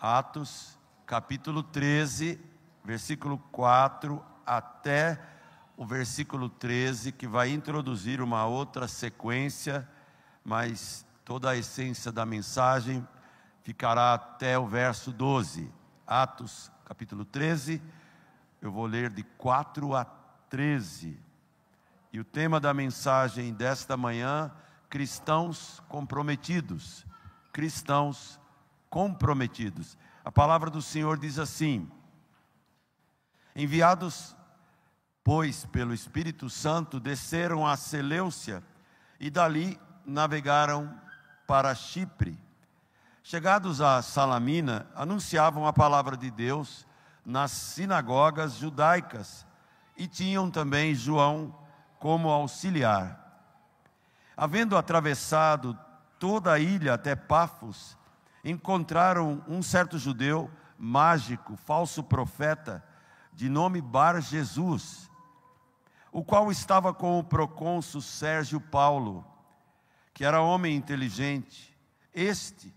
Atos, capítulo 13, versículo 4 até o versículo 13, que vai introduzir uma outra sequência, mas toda a essência da mensagem ficará até o verso 12. Atos, capítulo 13, eu vou ler de 4 a 13. E o tema da mensagem desta manhã: cristãos comprometidos. Cristãos comprometidos. A palavra do Senhor diz assim: enviados, pois, pelo Espírito Santo, desceram a Seleucia e dali navegaram para Chipre. Chegados a Salamina, anunciavam a palavra de Deus nas sinagogas judaicas e tinham também João como auxiliar. Havendo atravessado toda a ilha até Pafos, encontraram um certo judeu mágico, falso profeta, de nome Bar-Jesus, o qual estava com o procônsul Sérgio Paulo, que era homem inteligente. Este,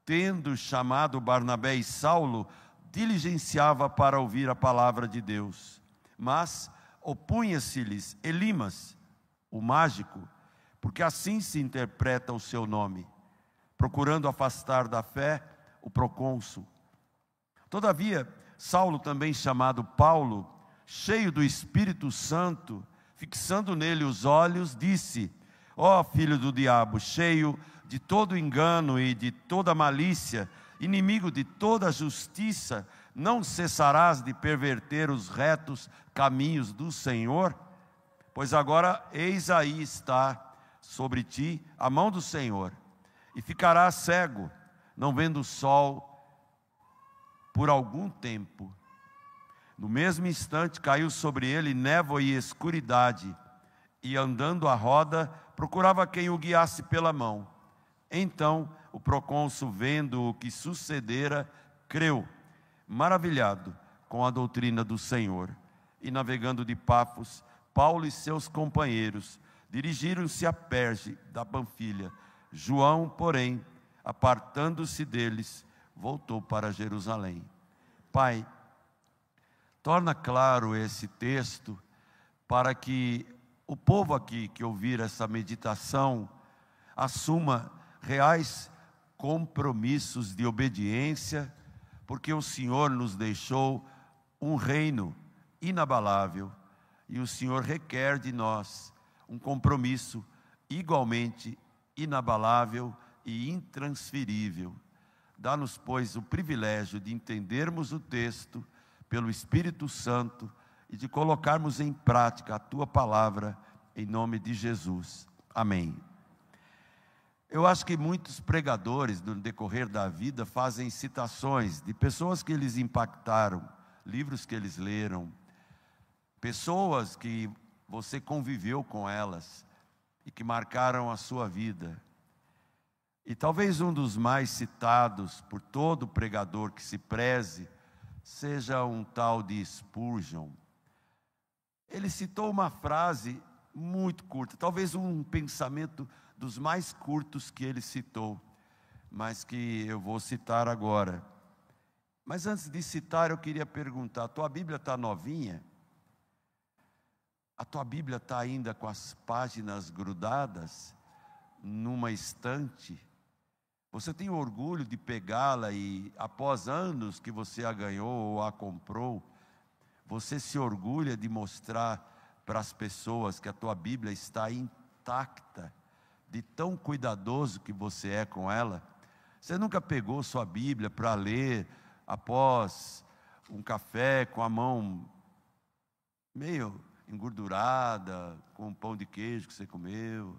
tendo chamado Barnabé e Saulo, diligenciava para ouvir a palavra de Deus. Mas opunha-se-lhes Elimas, o mágico, porque assim se interpreta o seu nome, procurando afastar da fé o procônsul. Todavia, Saulo, também chamado Paulo, cheio do Espírito Santo, fixando nele os olhos, disse: ó filho do diabo, cheio de todo engano e de toda malícia, inimigo de toda justiça, não cessarás de perverter os retos caminhos do Senhor? Pois agora, eis aí está sobre ti a mão do Senhor, e ficarás cego, não vendo o sol por algum tempo. No mesmo instante caiu sobre ele névoa e escuridade, e andando à roda, procurava quem o guiasse pela mão. Então o procônsul, vendo o que sucedera, creu, maravilhado com a doutrina do Senhor. E navegando de Pafos, Paulo e seus companheiros dirigiram-se a Perge da Panfilha. João, porém, apartando-se deles, voltou para Jerusalém. Pai, torna claro esse texto para que o povo aqui que ouvir essa meditação assuma reais compromissos de obediência, porque o Senhor nos deixou um reino inabalável e o Senhor requer de nós um compromisso igualmente inabalável e intransferível. Dá-nos, pois, o privilégio de entendermos o texto pelo Espírito Santo e de colocarmos em prática a Tua palavra, em nome de Jesus. Amém. Eu acho que muitos pregadores, no decorrer da vida, fazem citações de pessoas que eles impactaram, livros que eles leram, pessoas que você conviveu com elas e que marcaram a sua vida. E talvez um dos mais citados por todo pregador que se preze seja um tal de Spurgeon. Ele citou uma frase muito curta, talvez um pensamento dos mais curtos que ele citou, mas que eu vou citar agora. Mas antes de citar, eu queria perguntar: a tua Bíblia está novinha? A tua Bíblia está ainda com as páginas grudadas numa estante? Você tem orgulho de pegá-la e, após anos que você a ganhou ou a comprou, você se orgulha de mostrar para as pessoas que a tua Bíblia está intacta, de tão cuidadoso que você é com ela? Você nunca pegou sua Bíblia para ler após um café com a mão meio engordurada, com um pão de queijo que você comeu?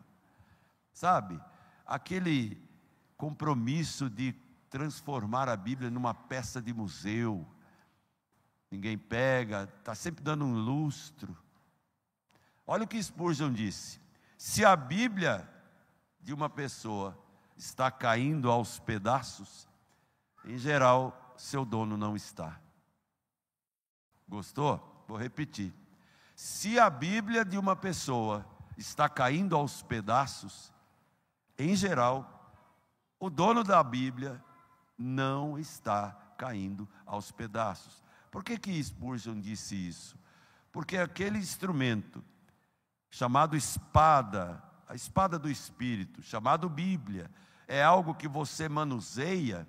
Sabe, aquele compromisso de transformar a Bíblia numa peça de museu. Ninguém pega, está sempre dando um lustro. Olha o que Spurgeon disse: se a Bíblia de uma pessoa está caindo aos pedaços, em geral, seu dono não está. Gostou? Vou repetir. Se a Bíblia de uma pessoa está caindo aos pedaços, em geral, o dono da Bíblia não está caindo aos pedaços. Por que Spurgeon disse isso? Porque aquele instrumento chamado espada, a espada do Espírito, chamado Bíblia, é algo que você manuseia.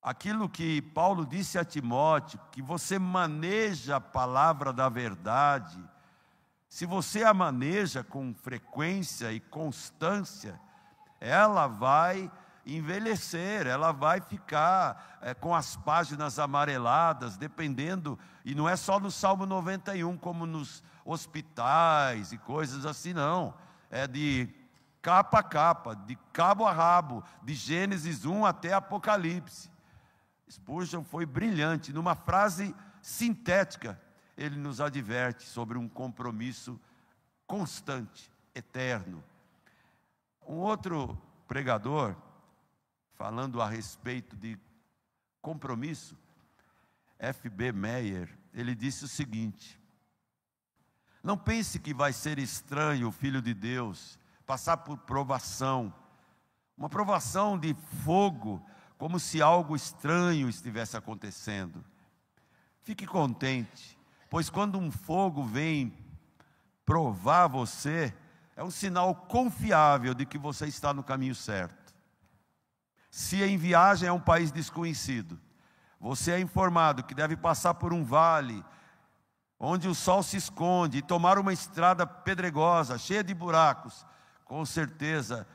Aquilo que Paulo disse a Timóteo, que você maneja a palavra da verdade. Se você a maneja com frequência e constância, ela vai envelhecer, ela vai ficar com as páginas amareladas, dependendo, e não é só no Salmo 91, como nos hospitais e coisas assim, não. É de capa a capa, de cabo a rabo, de Gênesis 1 até Apocalipse. Spurgeon foi brilhante, numa frase sintética, ele nos adverte sobre um compromisso constante, eterno. Um outro pregador, falando a respeito de compromisso, F.B. Meyer, ele disse o seguinte: não pense que vai ser estranho o Filho de Deus passar por provação, uma provação de fogo, como se algo estranho estivesse acontecendo. Fique contente, pois quando um fogo vem provar você, é um sinal confiável de que você está no caminho certo. Se em viagem a um país desconhecido, você é informado que deve passar por um vale, onde o sol se esconde, e tomar uma estrada pedregosa, cheia de buracos, com certeza,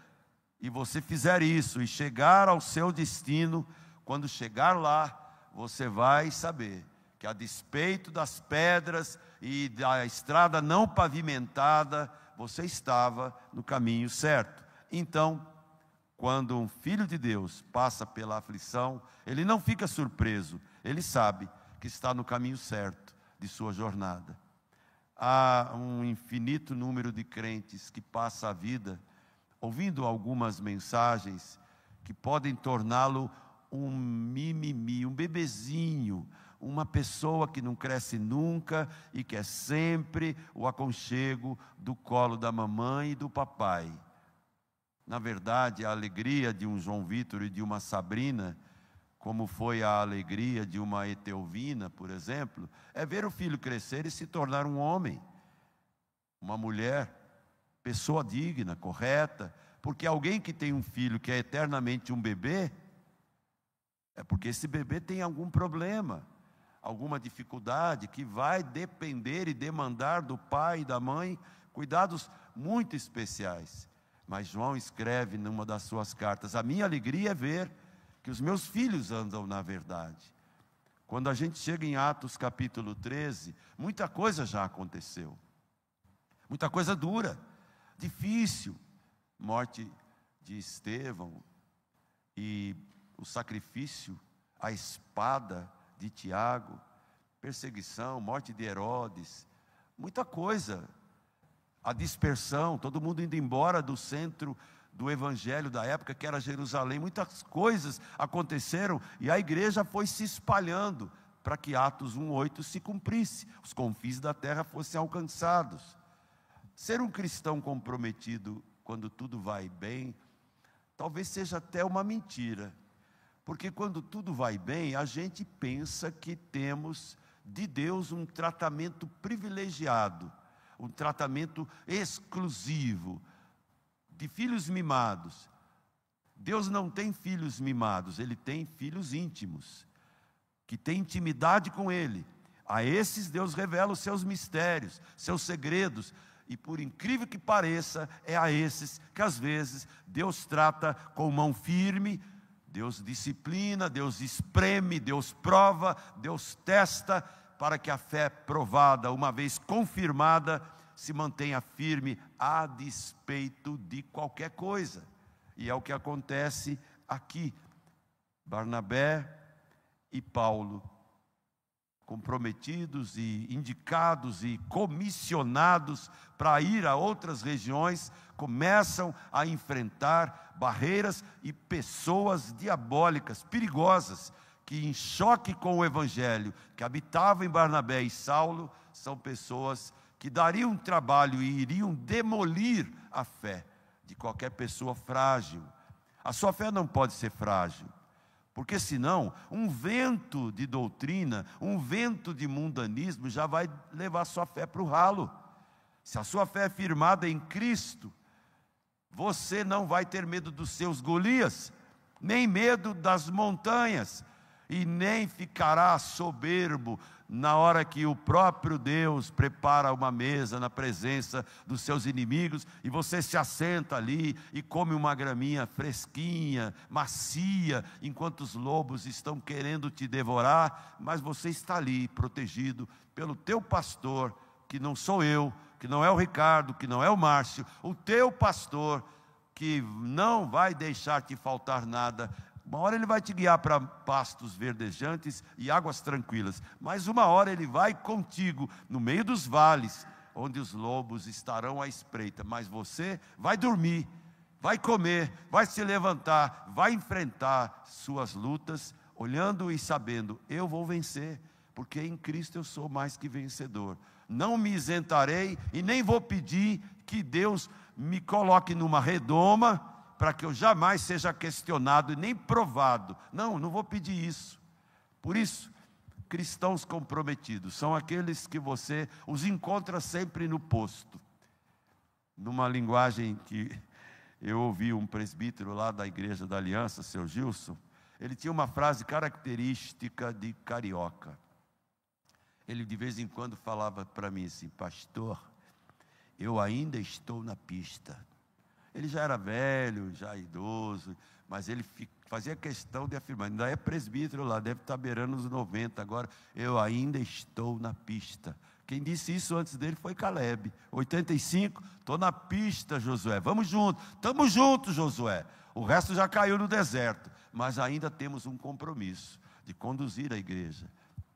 e você fizer isso e chegar ao seu destino, quando chegar lá, você vai saber que, a despeito das pedras e da estrada não pavimentada, você estava no caminho certo. Então, quando um filho de Deus passa pela aflição, ele não fica surpreso, ele sabe que está no caminho certo de sua jornada. Há um infinito número de crentes que passa a vida ouvindo algumas mensagens que podem torná-lo um mimimi, um bebezinho, uma pessoa que não cresce nunca e quer sempre o aconchego do colo da mamãe e do papai. Na verdade, a alegria de um João Vitor e de uma Sabrina, como foi a alegria de uma Etelvina, por exemplo, é ver o filho crescer e se tornar um homem, uma mulher, pessoa digna, correta, porque alguém que tem um filho que é eternamente um bebê, é porque esse bebê tem algum problema, alguma dificuldade que vai depender e demandar do pai e da mãe cuidados muito especiais. Mas João escreve numa das suas cartas: a minha alegria é ver que os meus filhos andam na verdade. Quando a gente chega em Atos capítulo 13, muita coisa já aconteceu. Muita coisa dura, difícil. Morte de Estevão e o sacrifício, a espada de Tiago, perseguição, morte de Herodes, muita coisa. A dispersão, todo mundo indo embora do centro do evangelho da época, que era Jerusalém. Muitas coisas aconteceram e a igreja foi se espalhando para que Atos 1:8 se cumprisse, os confins da terra fossem alcançados. Ser um cristão comprometido quando tudo vai bem, talvez seja até uma mentira, porque quando tudo vai bem, a gente pensa que temos de Deus um tratamento privilegiado, um tratamento exclusivo, de filhos mimados. Deus não tem filhos mimados, Ele tem filhos íntimos, que têm intimidade com Ele. A esses Deus revela os seus mistérios, seus segredos, e por incrível que pareça, é a esses que às vezes Deus trata com mão firme, Deus disciplina, Deus espreme, Deus prova, Deus testa, para que a fé provada, uma vez confirmada, se mantenha firme a despeito de qualquer coisa. E é o que acontece aqui. Barnabé e Paulo, comprometidos e indicados e comissionados para ir a outras regiões, começam a enfrentar barreiras e pessoas diabólicas, perigosas, que em choque com o evangelho, que habitavam em Barnabé e Saulo, são pessoas que dariam trabalho e iriam demolir a fé de qualquer pessoa frágil. A sua fé não pode ser frágil. Porque senão, um vento de doutrina, um vento de mundanismo já vai levar sua fé para o ralo. Se a sua fé é firmada em Cristo, você não vai ter medo dos seus Golias, nem medo das montanhas, e nem ficará soberbo na hora que o próprio Deus prepara uma mesa na presença dos seus inimigos, e você se assenta ali e come uma graminha fresquinha, macia, enquanto os lobos estão querendo te devorar, mas você está ali protegido pelo teu pastor, que não sou eu, que não é o Ricardo, que não é o Márcio, o teu pastor, que não vai deixar te faltar nada. Uma hora ele vai te guiar para pastos verdejantes e águas tranquilas, mas uma hora ele vai contigo no meio dos vales, onde os lobos estarão à espreita, mas você vai dormir, vai comer, vai se levantar, vai enfrentar suas lutas, olhando e sabendo, eu vou vencer, porque em Cristo eu sou mais que vencedor. Não me isentarei e nem vou pedir que Deus me coloque numa redoma, para que eu jamais seja questionado e nem provado. Não vou pedir isso. Por isso, cristãos comprometidos são aqueles que você os encontra sempre no posto. Numa linguagem que eu ouvi um presbítero lá da Igreja da Aliança, seu Gilson, ele tinha uma frase característica de carioca. Ele de vez em quando falava para mim assim: pastor, eu ainda estou na pista. Ele já era velho, já idoso, mas ele fazia questão de afirmar, ainda é presbítero lá, deve estar beirando os 90 agora, eu ainda estou na pista. Quem disse isso antes dele foi Caleb, 85, estou na pista, Josué, vamos juntos, estamos juntos, Josué. O resto já caiu no deserto, mas ainda temos um compromisso de conduzir a igreja.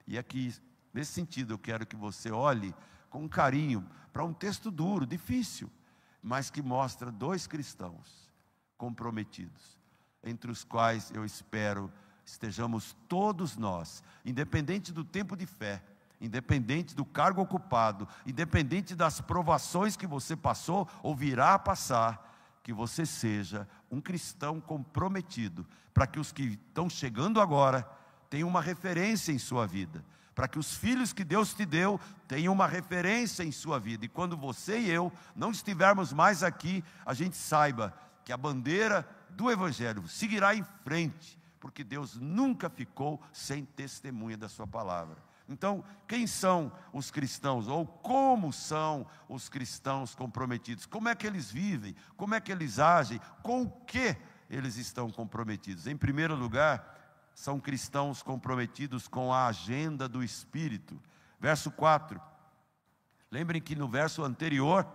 E aqui, nesse sentido, eu quero que você olhe com carinho para um texto duro, difícil, mas que mostra dois cristãos comprometidos, entre os quais eu espero estejamos todos nós, independente do tempo de fé, independente do cargo ocupado, independente das provações que você passou ou virá a passar, que você seja um cristão comprometido, para que os que estão chegando agora tenham uma referência em sua vida, para que os filhos que Deus te deu tenham uma referência em sua vida, e quando você e eu não estivermos mais aqui, a gente saiba que a bandeira do Evangelho seguirá em frente, porque Deus nunca ficou sem testemunha da sua palavra. Então, quem são os cristãos, ou como são os cristãos comprometidos? Como é que eles vivem? Como é que eles agem? Com o que eles estão comprometidos? Em primeiro lugar, são cristãos comprometidos com a agenda do Espírito. Verso 4. Lembrem que no verso anterior,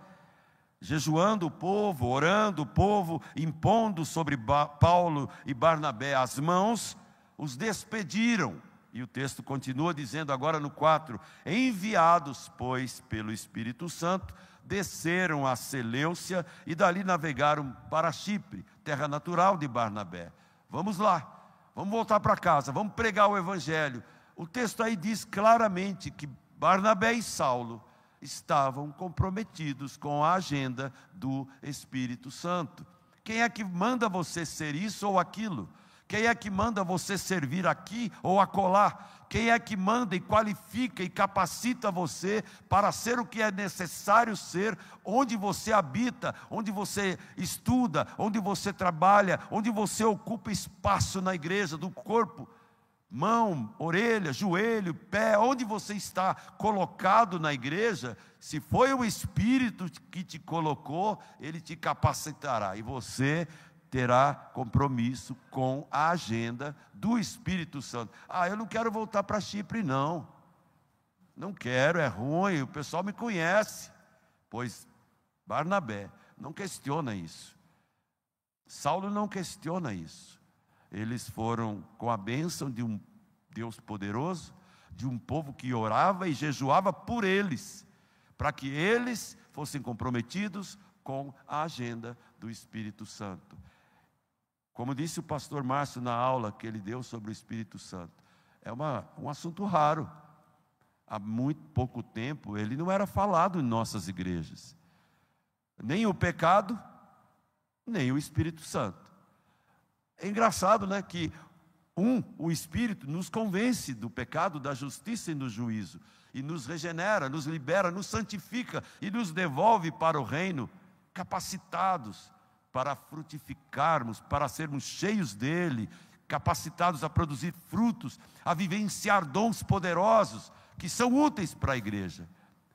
jejuando o povo, orando o povo, impondo sobre Paulo e Barnabé as mãos, os despediram. E o texto continua dizendo agora no 4, enviados, pois, pelo Espírito Santo, desceram a Seleucia e dali navegaram para Chipre, terra natural de Barnabé. Vamos lá. Vamos voltar para casa, vamos pregar o Evangelho. O texto aí diz claramente que Barnabé e Saulo estavam comprometidos com a agenda do Espírito Santo. Quem é que manda você ser isso ou aquilo? Quem é que manda você servir aqui ou acolá? Quem é que manda e qualifica e capacita você para ser o que é necessário ser, onde você habita, onde você estuda, onde você trabalha, onde você ocupa espaço na igreja, do corpo, mão, orelha, joelho, pé, onde você está colocado na igreja? Se foi o Espírito que te colocou, ele te capacitará, e você terá compromisso com a agenda do Espírito Santo. Eu não quero voltar para Chipre, não quero, é ruim, o pessoal me conhece. Pois Barnabé não questiona isso, Saulo não questiona isso. Eles foram com a bênção de um Deus poderoso, de um povo que orava e jejuava por eles, para que eles fossem comprometidos com a agenda do Espírito Santo. Como disse o pastor Márcio na aula que ele deu sobre o Espírito Santo, é um assunto raro. Há muito pouco tempo ele não era falado em nossas igrejas. Nem o pecado, nem o Espírito Santo. É engraçado, né, que O Espírito nos convence do pecado, da justiça e do juízo, e nos regenera, nos libera, nos santifica e nos devolve para o reino, capacitados para frutificarmos, para sermos cheios dele, capacitados a produzir frutos, a vivenciar dons poderosos que são úteis para a igreja.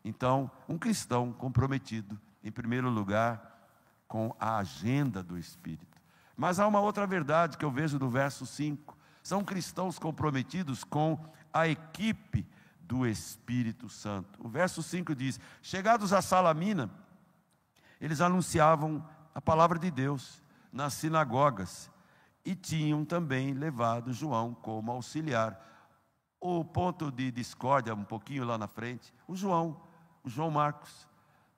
Então, um cristão comprometido, em primeiro lugar, com a agenda do Espírito. Mas há uma outra verdade que eu vejo no verso 5. São cristãos comprometidos com a equipe do Espírito Santo. O verso 5 diz: chegados a Salamina, eles anunciavam a palavra de Deus nas sinagogas e tinham também levado João como auxiliar. O ponto de discórdia, um pouquinho lá na frente, o João Marcos,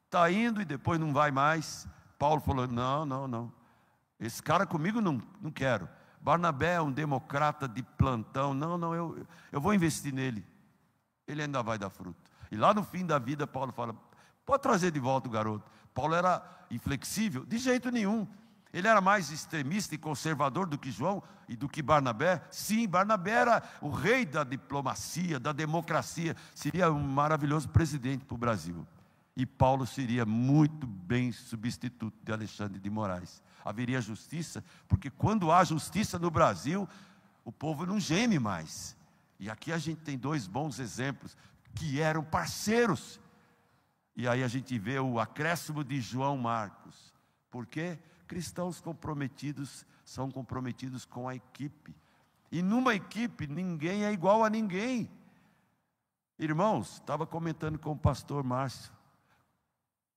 está indo e depois não vai mais. Paulo falou: não, esse cara comigo não quero. Barnabé é um democrata de plantão, eu vou investir nele, ele ainda vai dar fruto. E lá no fim da vida, Paulo fala: pode trazer de volta o garoto. Paulo era inflexível? De jeito nenhum. Ele era mais extremista e conservador do que João e do que Barnabé? Sim, Barnabé era o rei da diplomacia, da democracia, seria um maravilhoso presidente para o Brasil. E Paulo seria muito bem substituto de Alexandre de Moraes. Haveria justiça, porque quando há justiça no Brasil, o povo não geme mais. E aqui a gente tem dois bons exemplos, que eram parceiros. E aí a gente vê o acréscimo de João Marcos. Por quê? Cristãos comprometidos são comprometidos com a equipe. E numa equipe, ninguém é igual a ninguém. Irmãos, estava comentando com o pastor Márcio.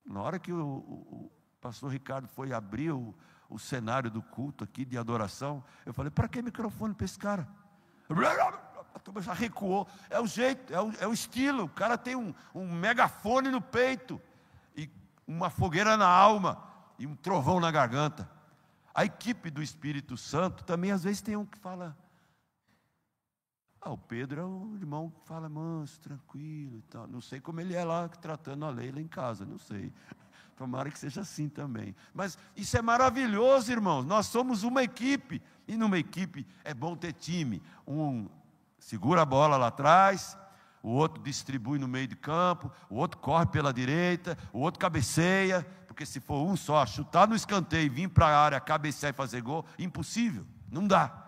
Na hora que o pastor Ricardo foi abrir o cenário do culto aqui de adoração, eu falei: para que microfone para esse cara? A turma já recuou. É o jeito, é o estilo. O cara tem um megafone no peito e uma fogueira na alma e um trovão na garganta. A equipe do Espírito Santo também às vezes tem um que fala: o Pedro é o irmão que fala manso, tranquilo e tal. Não sei como ele é lá tratando a Leila em casa, não sei. Tomara que seja assim também. Mas isso é maravilhoso, irmãos. Nós somos uma equipe. E numa equipe é bom ter time. Um segura a bola lá atrás, o outro distribui no meio de campo, o outro corre pela direita, o outro cabeceia. Porque se for um só, chutar no escanteio, vir para a área, cabecear e fazer gol, impossível, não dá.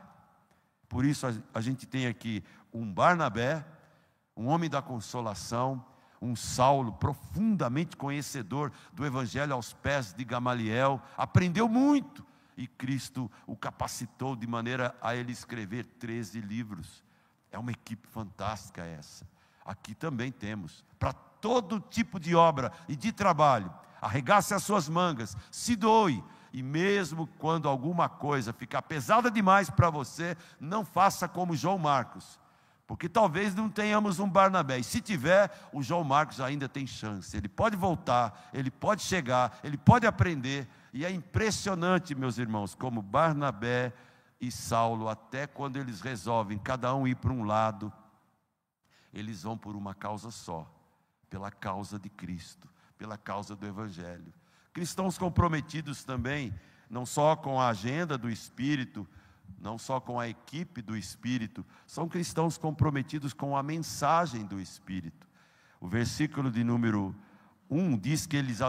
Por isso a gente tem aqui um Barnabé, um homem da consolação, um Saulo profundamente conhecedor do Evangelho aos pés de Gamaliel, aprendeu muito, e Cristo o capacitou de maneira a ele escrever 13 livros. É uma equipe fantástica essa. Aqui também temos, para todo tipo de obra e de trabalho, arregace as suas mangas, se doe. E mesmo quando alguma coisa ficar pesada demais para você, não faça como João Marcos, porque talvez não tenhamos um Barnabé. E se tiver, o João Marcos ainda tem chance. Ele pode voltar, ele pode chegar, ele pode aprender. E é impressionante, meus irmãos, como Barnabé e Saulo, até quando eles resolvem cada um ir para um lado, eles vão por uma causa só, pela causa de Cristo, pela causa do Evangelho. Cristãos comprometidos também, não só com a agenda do Espírito, não só com a equipe do Espírito, são cristãos comprometidos com a mensagem do Espírito. O versículo de número 1 diz que eles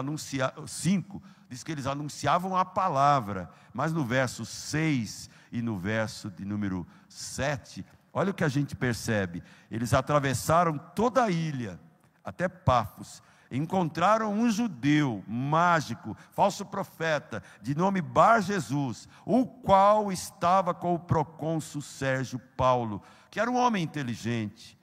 anunciavam a palavra, mas no verso 6 e no verso de número 7, olha o que a gente percebe: eles atravessaram toda a ilha, até Pafos, encontraram um judeu mágico, falso profeta, de nome Bar Jesus, o qual estava com o procônsul Sérgio Paulo, que era um homem inteligente.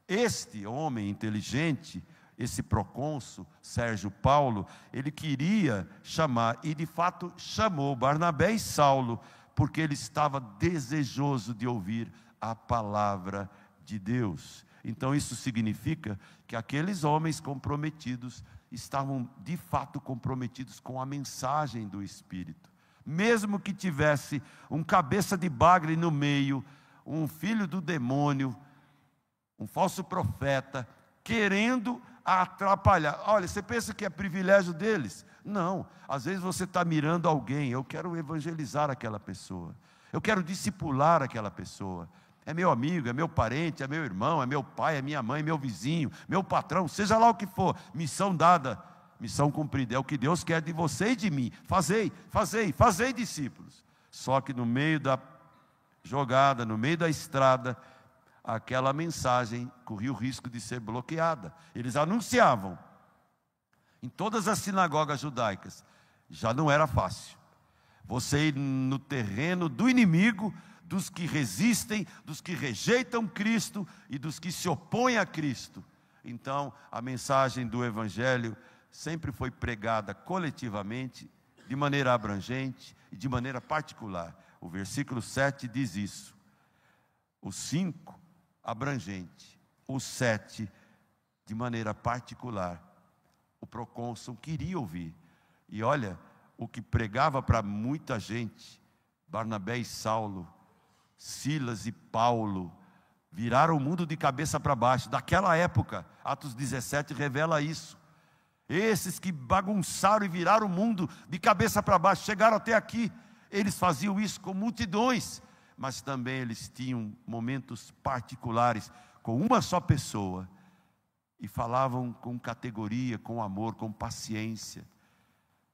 Este homem inteligente, esse procônsul Sérgio Paulo, ele queria chamar, e de fato chamou Barnabé e Saulo, porque ele estava desejoso de ouvir a palavra de Deus. Então isso significa que aqueles homens comprometidos estavam de fato comprometidos com a mensagem do Espírito. Mesmo que tivesse um cabeça de bagre no meio, um filho do demônio, um falso profeta, querendo atrapalhar. Olha, você pensa que é privilégio deles? Não, às vezes você está mirando alguém: eu quero evangelizar aquela pessoa. Eu quero discipular aquela pessoa. É meu amigo, é meu parente, é meu irmão, é meu pai, é minha mãe, meu vizinho, meu patrão, seja lá o que for. Missão dada, missão cumprida. É o que Deus quer de você e de mim. Fazei discípulos. Só que no meio da jogada, no meio da estrada, aquela mensagem corria o risco de ser bloqueada. Eles anunciavam em todas as sinagogas judaicas. Já não era fácil. Você ir no terreno do inimigo, dos que resistem, dos que rejeitam Cristo e dos que se opõem a Cristo. Então, a mensagem do Evangelho sempre foi pregada coletivamente, de maneira abrangente e de maneira particular. O versículo 7 diz isso. O 5, abrangente. O 7, de maneira particular. O procônsul queria ouvir. E olha, o que pregava para muita gente, Barnabé e Saulo, Silas e Paulo, viraram o mundo de cabeça para baixo. Daquela época, Atos 17 revela isso. Esses que bagunçaram e viraram o mundo de cabeça para baixo, chegaram até aqui. Eles faziam isso com multidões, mas também eles tinham momentos particulares com uma só pessoa e falavam com categoria, com amor, com paciência.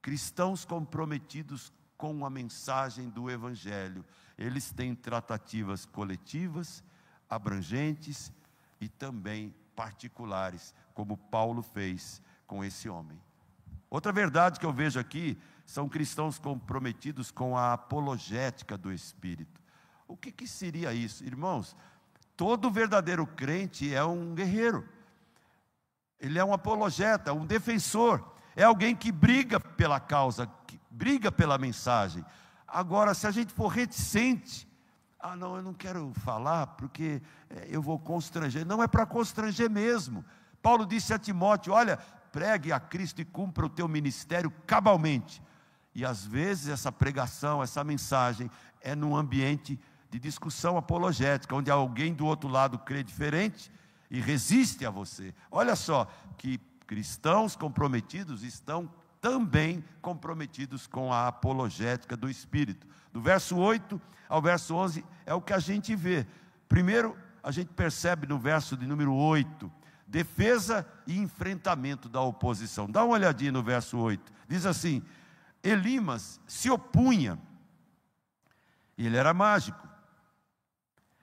Cristãos comprometidos com a mensagem do Evangelho, eles têm tratativas coletivas, abrangentes e também particulares, como Paulo fez com esse homem. Outra verdade que eu vejo aqui são cristãos comprometidos com a apologética do Espírito. O que seria isso? Irmãos, todo verdadeiro crente é um guerreiro. Ele é um apologeta, um defensor. É alguém que briga pela causa, que briga pela mensagem. Agora, se a gente for reticente, não, eu não quero falar porque eu vou constranger. Não é para constranger mesmo. Paulo disse a Timóteo, olha, pregue a Cristo e cumpra o teu ministério cabalmente. E às vezes essa pregação, essa mensagem é num ambiente de discussão apologética, onde alguém do outro lado crê diferente e resiste a você. Olha só, que cristãos comprometidos estão também comprometidos com a apologética do Espírito. Do verso 8 ao verso 11 é o que a gente vê. Primeiro, a gente percebe no verso de número 8, defesa e enfrentamento da oposição. Dá uma olhadinha no verso 8. Diz assim, Elimas se opunha, ele era mágico,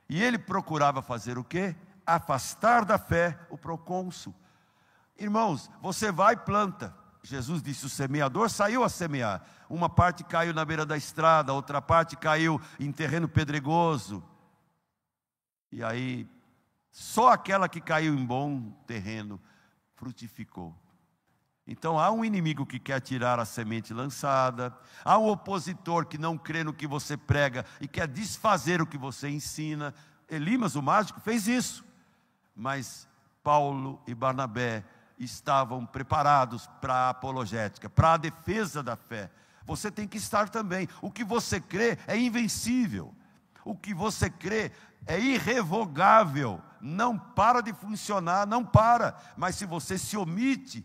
e ele procurava fazer o quê? Afastar da fé o procônsul. Irmãos, você vai e planta. Jesus disse, o semeador saiu a semear. Uma parte caiu na beira da estrada, outra parte caiu em terreno pedregoso. E aí, só aquela que caiu em bom terreno frutificou. Então há um inimigo que quer tirar a semente lançada, há um opositor que não crê no que você prega e quer desfazer o que você ensina. Elimas, o mágico, fez isso. Mas Paulo e Barnabé estavam preparados para a apologética, para a defesa da fé. Você tem que estar também. O que você crê é invencível. O que você crê é irrevogável. Não para de funcionar, não para. Mas se você se omite,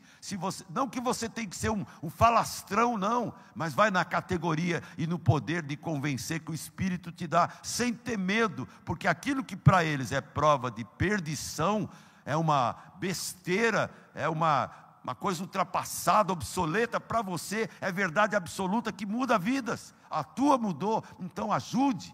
não que você tem que ser um falastrão, não. Mas vai na categoria e no poder de convencer que o Espírito te dá, sem ter medo. Porque aquilo que para eles é prova de perdição, é uma besteira, é uma coisa ultrapassada, obsoleta, para você é verdade absoluta que muda vidas. A tua mudou, então ajude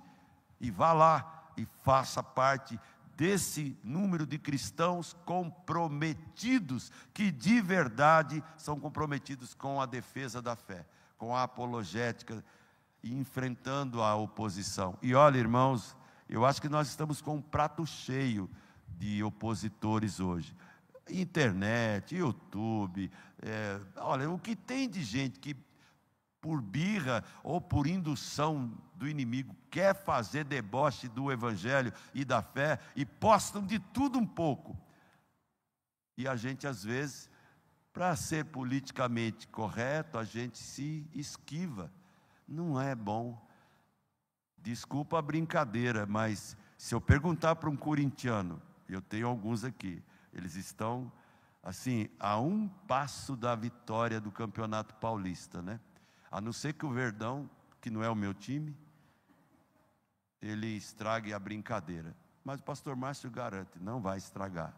e vá lá e faça parte desse número de cristãos comprometidos, que de verdade são comprometidos com a defesa da fé, com a apologética e enfrentando a oposição. E olha, irmãos, eu acho que nós estamos com um prato cheio de opositores hoje. Internet, YouTube, olha, o que tem de gente que por birra ou por indução do inimigo quer fazer deboche do Evangelho e da fé e postam de tudo um pouco. E a gente às vezes, para ser politicamente correto, a gente se esquiva. Não é bom. Desculpa a brincadeira, mas se eu perguntar para um corintiano, eu tenho alguns aqui, eles estão assim, a um passo da vitória do Campeonato Paulista, né? A não ser que o Verdão, que não é o meu time, ele estrague a brincadeira. Mas o pastor Márcio garante, não vai estragar.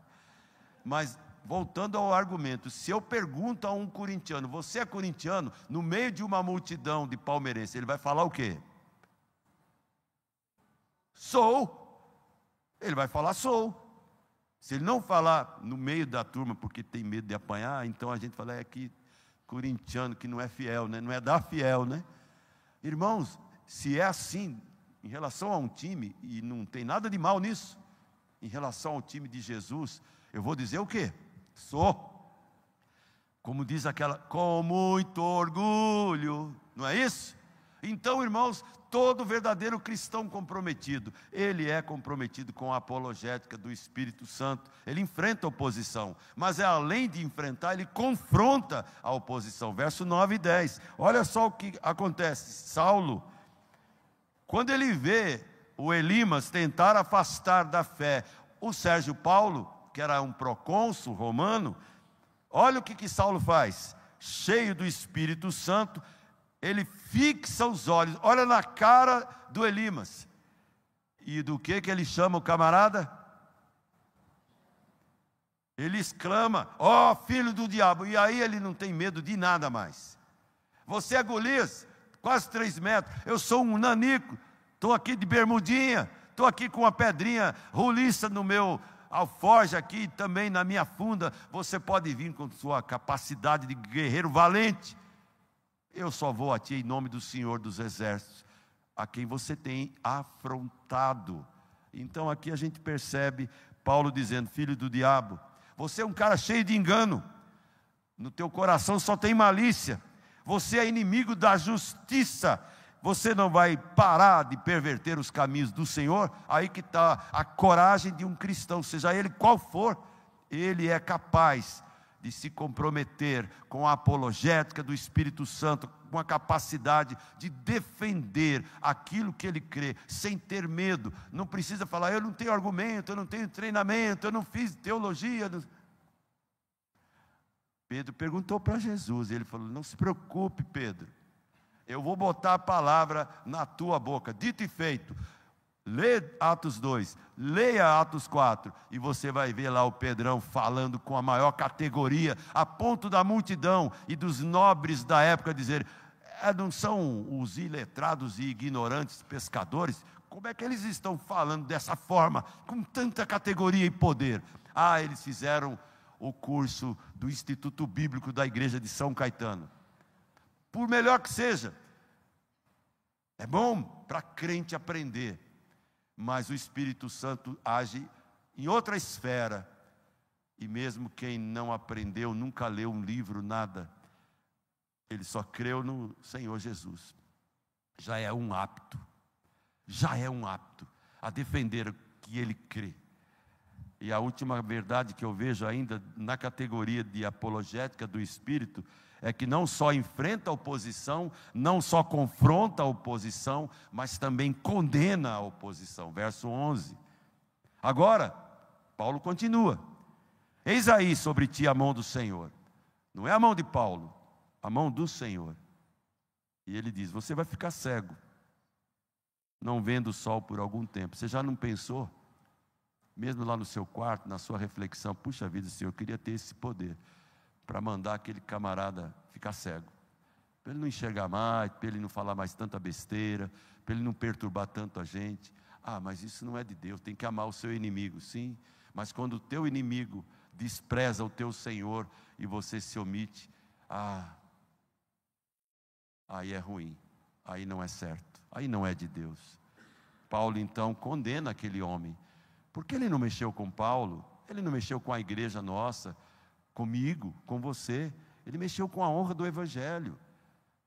Mas, voltando ao argumento, se eu pergunto a um corintiano, você é corintiano? No meio de uma multidão de palmeirenses, ele vai falar o quê? Sou. Ele vai falar sou. Se ele não falar no meio da turma porque tem medo de apanhar, então a gente fala, é que corintiano que não é fiel, né? Não é da fiel, né? Irmãos, se é assim em relação a um time, e não tem nada de mal nisso, em relação ao time de Jesus, eu vou dizer o quê? Sou. Como diz aquela, com muito orgulho, não é isso? Então, irmãos, todo verdadeiro cristão comprometido, ele é comprometido com a apologética do Espírito Santo, ele enfrenta a oposição, mas é além de enfrentar, ele confronta a oposição. Verso 9 e 10, olha só o que acontece. Saulo, quando ele vê o Elimas tentar afastar da fé o Sérgio Paulo, que era um procônsul romano, olha o que Saulo faz, cheio do Espírito Santo, ele fixa os olhos, olha na cara do Elimas, e do que ele chama o camarada? Ele exclama, ó filho do diabo, e aí ele não tem medo de nada mais. Você é Golias, quase 3 metros, eu sou um nanico, estou aqui de bermudinha, estou aqui com uma pedrinha roliça no meu alforje aqui, também na minha funda, você pode vir com sua capacidade de guerreiro valente, eu só vou a ti em nome do Senhor dos Exércitos, a quem você tem afrontado. Então aqui a gente percebe Paulo dizendo, filho do diabo, você é um cara cheio de engano, no teu coração só tem malícia, você é inimigo da justiça, você não vai parar de perverter os caminhos do Senhor. Aí que está a coragem de um cristão, seja ele qual for, ele é capaz de se comprometer com a apologética do Espírito Santo, com a capacidade de defender aquilo que ele crê, sem ter medo. Não precisa falar, eu não tenho argumento, eu não tenho treinamento, eu não fiz teologia. Pedro perguntou para Jesus, ele falou, não se preocupe, Pedro, eu vou botar a palavra na tua boca, dito e feito. Lê Atos 2, leia Atos 4, e você vai ver lá o Pedrão falando com a maior categoria, a ponto da multidão e dos nobres da época dizer, não são os iletrados e ignorantes pescadores? Como é que eles estão falando dessa forma, com tanta categoria e poder? Eles fizeram o curso do Instituto Bíblico da Igreja de São Caetano. Por melhor que seja, é bom para crente aprender, mas o Espírito Santo age em outra esfera, e mesmo quem não aprendeu, nunca leu um livro, nada, ele só creu no Senhor Jesus, já é um apto a defender o que ele crê. E a última verdade que eu vejo ainda na categoria de apologética do Espírito, é que não só enfrenta a oposição, não só confronta a oposição, mas também condena a oposição. Verso 11. Agora, Paulo continua. Eis aí sobre ti a mão do Senhor. Não é a mão de Paulo, a mão do Senhor. E ele diz, você vai ficar cego, não vendo o sol por algum tempo. Você já não pensou? Mesmo lá no seu quarto, na sua reflexão, puxa vida, Senhor, eu queria ter esse poder para mandar aquele camarada ficar cego, para ele não enxergar mais, para ele não falar mais tanta besteira, para ele não perturbar tanto a gente. Mas isso não é de Deus, tem que amar o seu inimigo, sim, mas quando o teu inimigo despreza o teu Senhor e você se omite, aí é ruim, aí não é certo, aí não é de Deus. Paulo então condena aquele homem, porque ele não mexeu com Paulo, ele não mexeu com a igreja nossa, comigo, com você, ele mexeu com a honra do Evangelho.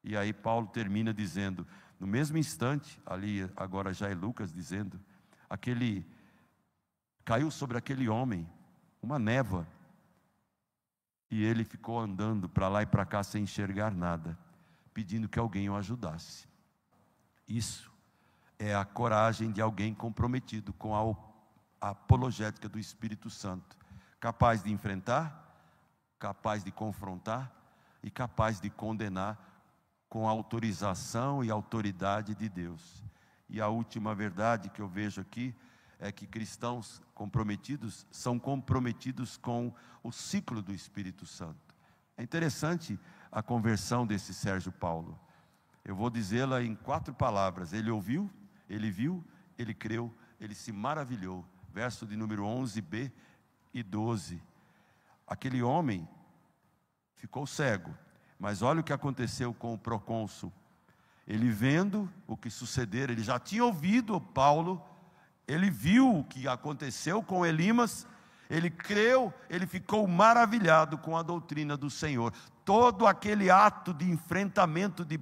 E aí Paulo termina dizendo, no mesmo instante, ali agora já é Lucas dizendo, caiu sobre aquele homem uma névoa, e ele ficou andando para lá e para cá sem enxergar nada, pedindo que alguém o ajudasse. Isso é a coragem de alguém comprometido com a apologética do Espírito Santo, capaz de enfrentar, capaz de confrontar e capaz de condenar com a autorização e autoridade de Deus. E a última verdade que eu vejo aqui é que cristãos comprometidos são comprometidos com o ciclo do Espírito Santo. É interessante a conversão desse Sérgio Paulo. Eu vou dizê-la em 4 palavras. Ele ouviu, ele viu, ele creu, ele se maravilhou. Verso de número 11b e 12. Aquele homem ficou cego, mas olha o que aconteceu com o procônsul. Ele vendo o que suceder, ele já tinha ouvido Paulo, ele viu o que aconteceu com Elimas, ele creu, ele ficou maravilhado com a doutrina do Senhor. Todo aquele ato de enfrentamento de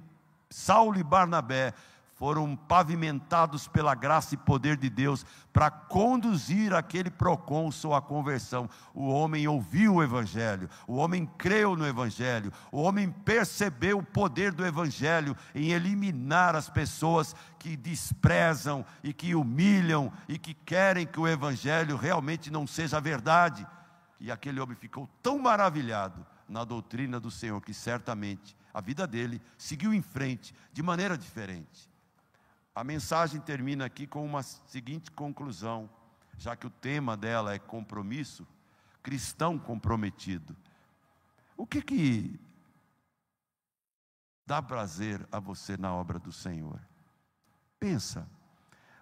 Saulo e Barnabé foram pavimentados pela graça e poder de Deus para conduzir aquele procônsul à conversão. O homem ouviu o Evangelho, o homem creu no Evangelho, o homem percebeu o poder do Evangelho em eliminar as pessoas que desprezam e que humilham e que querem que o Evangelho realmente não seja verdade. E aquele homem ficou tão maravilhado na doutrina do Senhor que certamente a vida dele seguiu em frente de maneira diferente. A mensagem termina aqui com uma seguinte conclusão, já que o tema dela é compromisso, cristão comprometido. O que dá prazer a você na obra do Senhor? Pensa,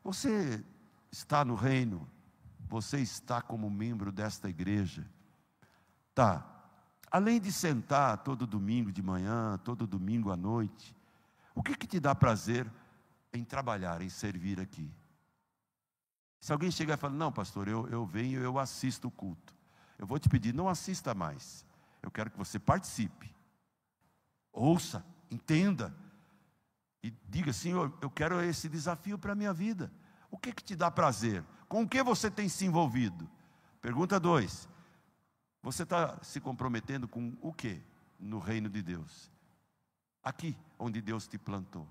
você está no reino, você está como membro desta igreja, tá? Além de sentar todo domingo de manhã, todo domingo à noite, o que te dá prazer em trabalhar, em servir aqui? Se alguém chegar e falar, não pastor, eu venho, eu assisto o culto, eu vou te pedir, não assista mais, eu quero que você participe, ouça, entenda, e diga, Senhor, eu quero esse desafio para a minha vida. O que te dá prazer? Com o que você tem se envolvido? Pergunta 2, você está se comprometendo com o que no reino de Deus? Aqui, onde Deus te plantou.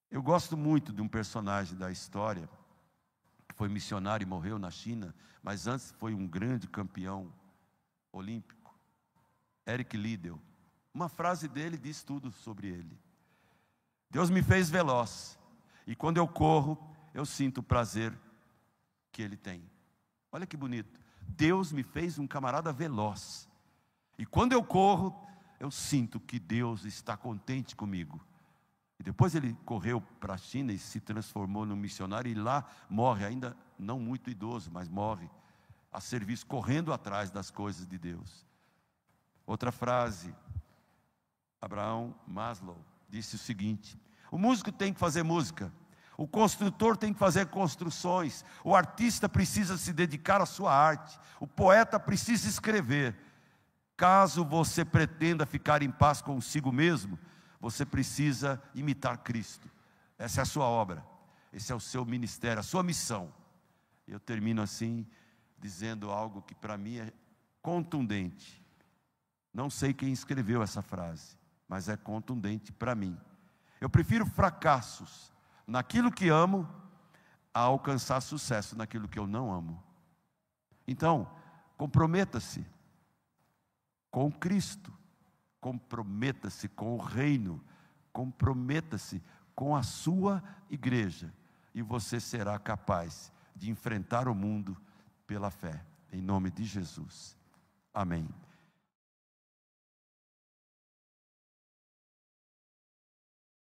Eu gosto muito de um personagem da história, que foi missionário e morreu na China, mas antes foi um grande campeão olímpico, Eric Liddell. Uma frase dele diz tudo sobre ele. Deus me fez veloz, e quando eu corro, eu sinto o prazer que Ele tem. Olha que bonito. Deus me fez um camarada veloz, e quando eu corro, eu sinto que Deus está contente comigo. E depois ele correu para a China e se transformou num missionário, e lá morre, ainda não muito idoso, mas morre a serviço, correndo atrás das coisas de Deus. Outra frase, Abraham Maslow disse o seguinte: o músico tem que fazer música, o construtor tem que fazer construções, o artista precisa se dedicar à sua arte, o poeta precisa escrever. Caso você pretenda ficar em paz consigo mesmo, você precisa imitar Cristo. Essa é a sua obra, esse é o seu ministério, a sua missão. Eu termino assim, dizendo algo que para mim é contundente. Não sei quem escreveu essa frase, mas é contundente para mim. Eu prefiro fracassos naquilo que amo a alcançar sucesso naquilo que eu não amo. Então, comprometa-se com Cristo, comprometa-se com o reino, comprometa-se com a sua igreja, e você será capaz de enfrentar o mundo pela fé, em nome de Jesus. Amém.